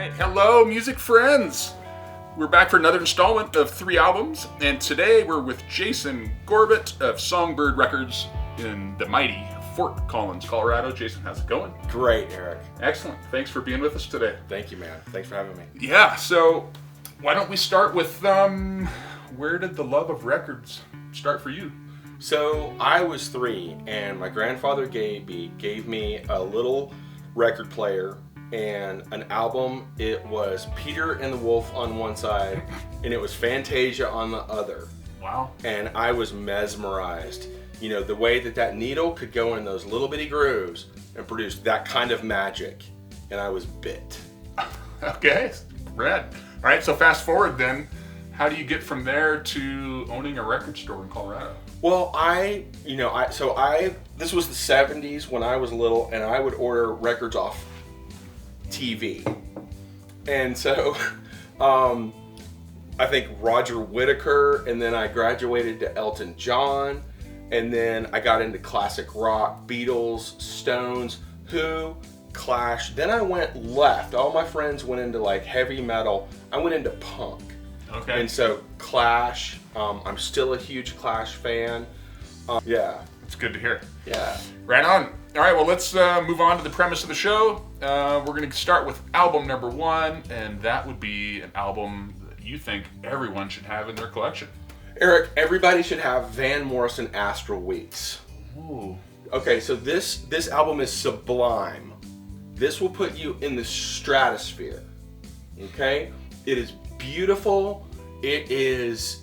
right, hello music friends! We're back for another installment of 3 albums, and today we're with Jason Gorbett of Songbyrd Records in the mighty Fort Collins, Colorado. Jason, how's it going? Great, Eric. Excellent. Thanks for being with us today. Thank you, man. Thanks for having me. Yeah, so why don't we start with, where did the love of records start for you? So I was 3, and my grandfather gave me a little record player and an album. It was Peter and the Wolf on one side, and it was Fantasia on the other. Wow. And I was mesmerized. You know, the way that needle could go in those little bitty grooves and produce that kind of magic. And I was bit. Okay, rad. All right, so fast forward then. How do you get from there to owning a record store in Colorado? Well, this was the 70s when I was little, and I would order records off TV. And so, I think Roger Whittaker, and then I graduated to Elton John, and then I got into classic rock, Beatles, Stones, Who, Clash. Then I went left. All my friends went into like heavy metal. I went into punk. Okay. And so Clash, I'm still a huge Clash fan. Yeah. It's good to hear. Yeah. Right on. All right, well, let's move on to the premise of the show. We're going to start with album number 1, and that would be an album that you think everyone should have in their collection. Eric, everybody should have Van Morrison Astral Weeks. Ooh. Okay, so this album is sublime. This will put you in the stratosphere. Okay? It is beautiful. It is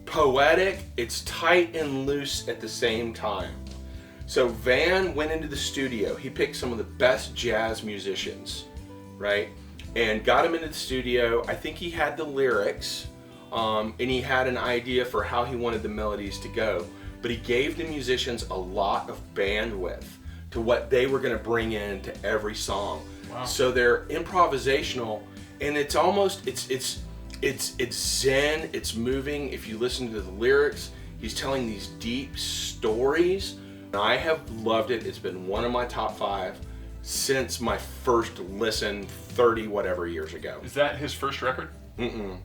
poetic. It's tight and loose at the same time. So Van went into the studio. He picked some of the best jazz musicians, right? And got them into the studio. I think he had the lyrics, and he had an idea for how he wanted the melodies to go. But he gave the musicians a lot of bandwidth to what they were going to bring into every song. Wow. So they're improvisational, and it's almost it's zen. It's moving. If you listen to the lyrics, he's telling these deep stories. I have loved it. It's been one of my top 5 since my first listen 30 whatever years ago. Is that his first record? Mm-mm.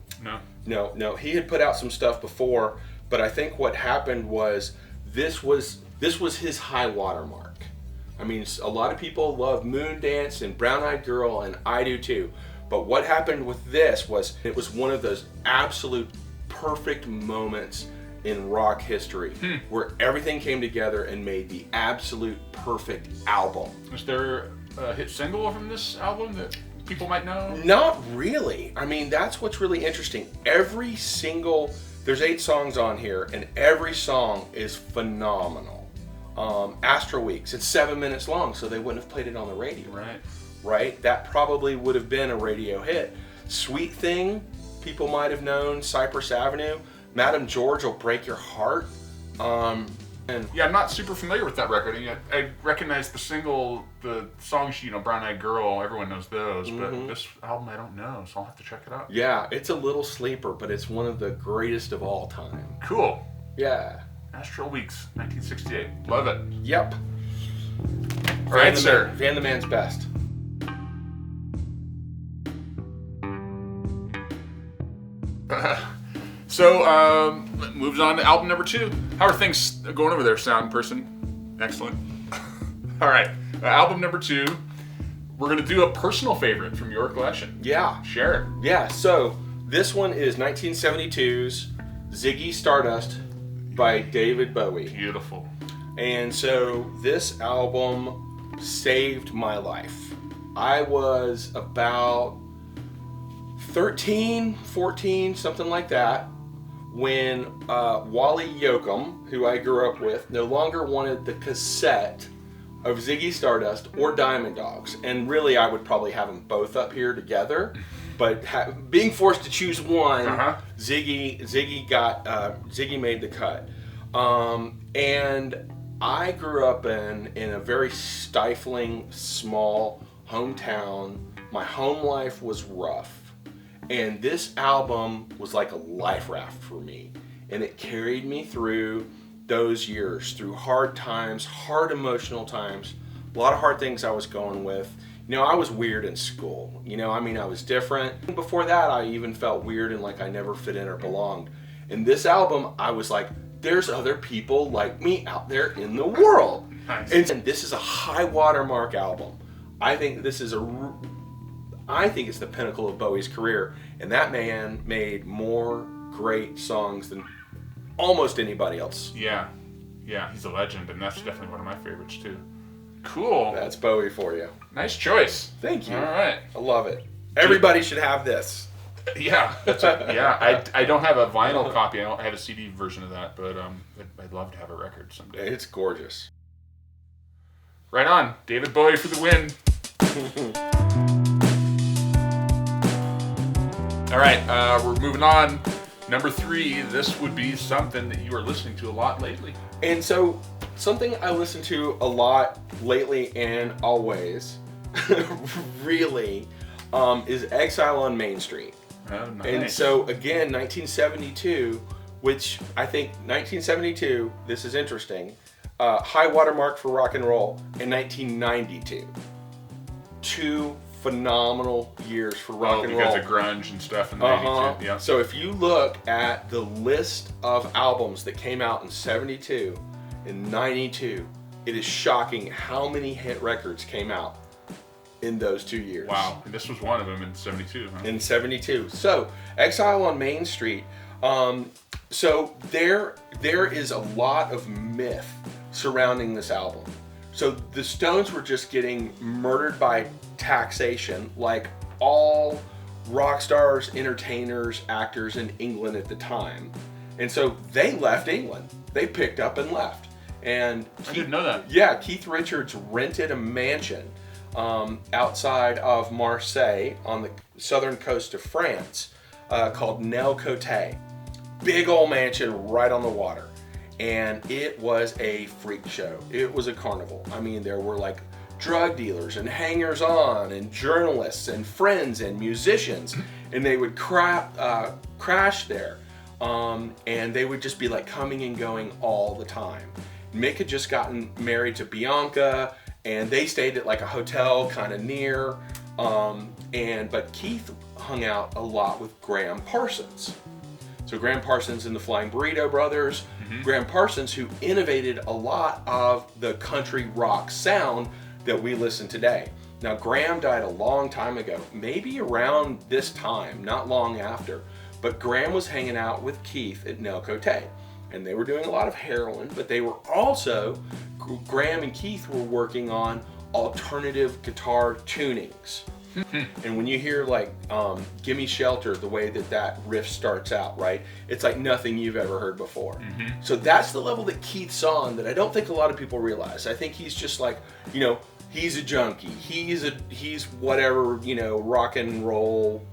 No. He had put out some stuff before, but I think what happened was this was his high water mark. I mean, a lot of people love Moondance and Brown Eyed Girl, and I do too. But what happened with this was it was one of those absolute perfect moments in rock history where everything came together and made the absolute perfect album. Is there a hit single from this album that people might know? Not really. I mean, that's what's really interesting. There's 8 songs on here, and every song is phenomenal. Astral Weeks, it's 7 minutes long, so they wouldn't have played it on the radio. Right? That probably would have been a radio hit. Sweet Thing, people might have known. Cypress Avenue. Madam George Will Break Your Heart. Yeah, I'm not super familiar with that record. I recognize the single, the songs, Brown Eyed Girl, everyone knows those, but this album I don't know, so I'll have to check it out. Yeah, it's a little sleeper, but it's one of the greatest of all time. Cool. Yeah. Astral Weeks, 1968. Love it. Yep. All right, sir. Van the Man's best. So, moves on to album number 2. How are things going over there, sound person? Excellent. All right, album number 2. We're going to do a personal favorite from your collection. Yeah. Share it. Yeah, so this one is 1972's Ziggy Stardust by David Bowie. Beautiful. And so this album saved my life. I was about 13, 14, something like that, when Wally Yoakam, who I grew up with, no longer wanted the cassette of Ziggy Stardust or Diamond Dogs. And really, I would probably have them both up here together. But being forced to choose one, Ziggy made the cut. And I grew up in a very stifling, small hometown. My home life was rough. And this album was like a life raft for me. And it carried me through those years, through hard times, hard emotional times, a lot of hard things I was going with. I was weird in school. I was different. Before that, I even felt weird and like I never fit in or belonged. In this album, I was like, there's other people like me out there in the world. Nice. And this is a high watermark album. I think it's the pinnacle of Bowie's career. And that man made more great songs than almost anybody else. Yeah, he's a legend, and that's definitely one of my favorites too. Cool. That's Bowie for you. Nice choice. Thank you. All right. I love it. Everybody should have this. Yeah, I don't have a vinyl copy. I don't have a CD version of that, but I'd love to have a record someday. It's gorgeous. Right on. David Bowie for the win. All right, we're moving on. Number 3, this would be something that you are listening to a lot lately. And so, something I listen to a lot lately and always, really, is Exile on Main Street. Oh, nice. And so, again, 1972, which I think 1972, this is interesting, high watermark for rock and roll in 1992. 2 phenomenal years for rock and roll. Because of grunge and stuff in the 92. Yeah. So if you look at the list of albums that came out in 72 and 92, it is shocking how many hit records came out in those 2 years. Wow. And this was one of them in 72. Huh? In 72. So Exile on Main Street. So there is a lot of myth surrounding this album. So the Stones were just getting murdered by taxation like all rock stars, entertainers, actors in England at the time. And so they left England. They picked up and left. And I didn't know that. Yeah, Keith Richards rented a mansion outside of Marseille on the southern coast of France called Nel Cote. Big old mansion right on the water. And it was a freak show. It was a carnival. I mean, there were like drug dealers and hangers-on and journalists and friends and musicians, and they would crash there. And they would just be like coming and going all the time. Mick had just gotten married to Bianca, and they stayed at like a hotel kind of near. But Keith hung out a lot with Graham Parsons. So Graham Parsons and the Flying Burrito Brothers. Mm-hmm. Graham Parsons, who innovated a lot of the country rock sound that we listen today. Now, Graham died a long time ago, maybe around this time, not long after. But Graham was hanging out with Keith at Nel Cote. And they were doing a lot of heroin, but they were also, Graham and Keith were working on alternative guitar tunings. And when you hear like Gimme Shelter, the way that riff starts out, right? It's like nothing you've ever heard before. Mm-hmm. So that's the level that Keith's on that I don't think a lot of people realize. I think he's just like, he's a junkie. He's whatever, rock and roll,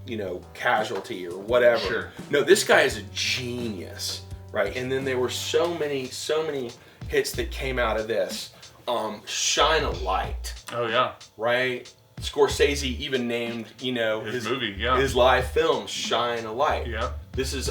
casualty or whatever. Sure. No, this guy is a genius, right? And then there were so many hits that came out of this. Shine a Light. Oh yeah. Right? Scorsese even named, his movie, yeah. His live film, Shine a Light. Yeah. This is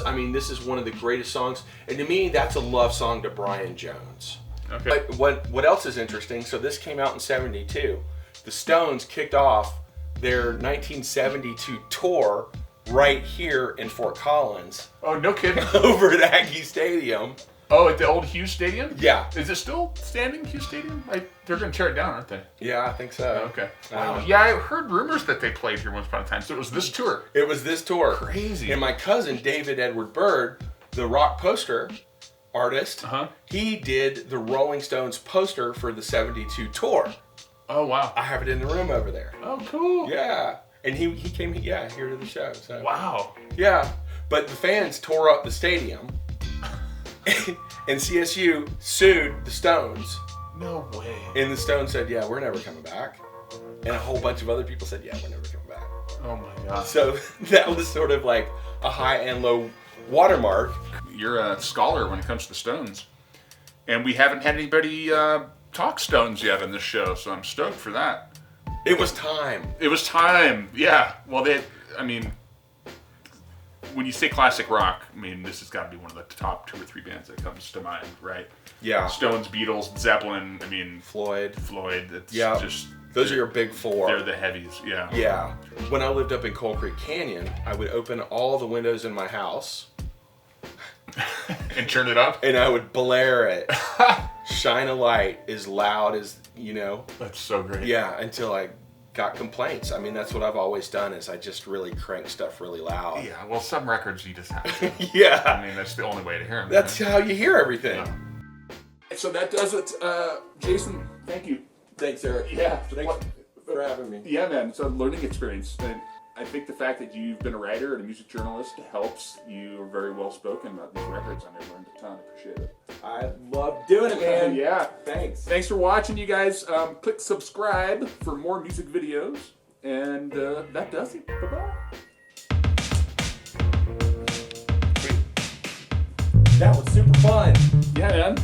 one of the greatest songs. And to me, that's a love song to Brian Jones. Okay. But what else is interesting, so this came out in 72. The Stones kicked off their 1972 tour right here in Fort Collins. Oh, no kidding. Over at Aggie Stadium. Oh, at the old Hughes Stadium? Yeah. Is it still standing, Hughes Stadium? They're going to tear it down, aren't they? Yeah, I think so. Okay. Wow. Yeah, I heard rumors that they played here once upon a time. So it was this tour. It was this tour. Crazy. And my cousin, David Edward Byrd, the rock poster artist, he did the Rolling Stones poster for the 72 tour. Oh, wow. I have it in the room over there. Oh, cool. Yeah. And he came, here to the show. So. Wow. Yeah. But the fans tore up the stadium. And CSU sued the Stones. No way. And the Stones said, yeah, we're never coming back. And a whole bunch of other people said, yeah, we're never coming back. Oh my God. So that was sort of like a high and low watermark. You're a scholar when it comes to Stones. And we haven't had anybody talk Stones yet on this show, so I'm stoked for that. It was time. It was time, yeah. Well, when you say classic rock, this has got to be one of the top 2 or 3 bands that comes to mind, right? Yeah. Stones, Beatles, Zeppelin, Floyd. It's just Those are your big four. They're the heavies, yeah. Yeah. When I lived up in Coal Creek Canyon, I would open all the windows in my house. And turn it up? And I would blare it. Shine a light as loud as, That's so great. Yeah, until I got complaints. I mean, that's what I've always done is I just really crank stuff really loud. Yeah, well, some records you just have to. Yeah. I mean, that's the only way to hear them. That's how you hear everything. Yeah. So that does it. Jason, thank you. Thanks, Eric. Yeah. Thanks for having me. Yeah, man. It's a learning experience. And I think the fact that you've been a writer and a music journalist helps. You're very well spoken about these records. I learned a ton. Appreciate it. I love doing it, man. Yeah. Thanks. Thanks for watching, you guys. Click subscribe for more music videos. And that does it. Bye-bye. That was super fun. Yeah, man.